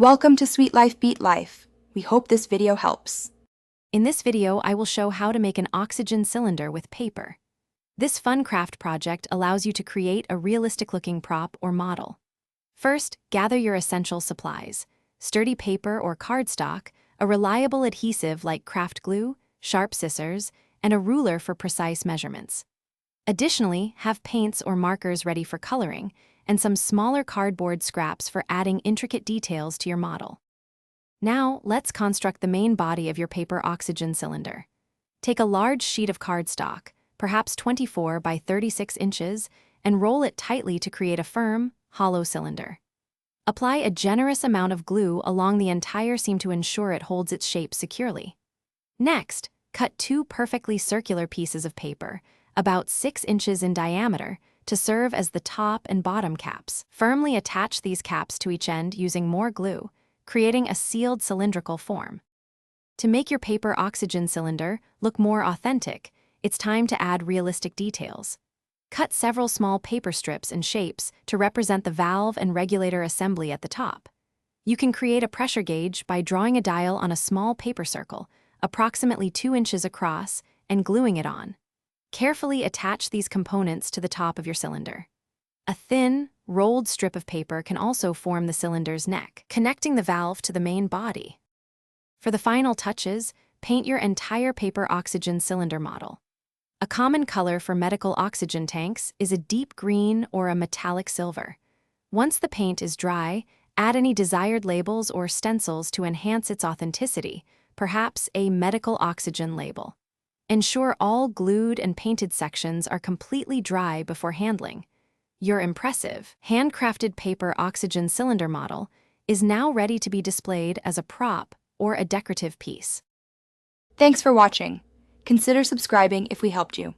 Welcome to Sweet Life Beat Life. We hope this video helps. In this video, I will show how to make an oxygen cylinder with paper. This fun craft project allows you to create a realistic-looking prop or model. First, gather your essential supplies: sturdy paper or cardstock, a reliable adhesive like craft glue, sharp scissors, and a ruler for precise measurements. Additionally, have paints or markers ready for coloring, and some smaller cardboard scraps for adding intricate details to your model. Now, let's construct the main body of your paper oxygen cylinder. Take a large sheet of cardstock, perhaps 24 by 36 inches, and roll it tightly to create a firm, hollow cylinder. Apply a generous amount of glue along the entire seam to ensure it holds its shape securely. Next, cut two perfectly circular pieces of paper, about 6 inches in diameter, to serve as the top and bottom caps. Firmly attach these caps to each end using more glue, creating a sealed cylindrical form. To make your paper oxygen cylinder look more authentic, it's time to add realistic details. Cut several small paper strips and shapes to represent the valve and regulator assembly at the top. You can create a pressure gauge by drawing a dial on a small paper circle, approximately 2 inches across, and gluing it on. Carefully attach these components to the top of your cylinder. A thin, rolled strip of paper can also form the cylinder's neck, connecting the valve to the main body. For the final touches, paint your entire paper oxygen cylinder model. A common color for medical oxygen tanks is a deep green or a metallic silver. Once the paint is dry, add any desired labels or stencils to enhance its authenticity, perhaps a medical oxygen label. Ensure all glued and painted sections are completely dry before handling. Your impressive, handcrafted paper oxygen cylinder model is now ready to be displayed as a prop or a decorative piece. Thanks for watching. Consider subscribing if we helped you.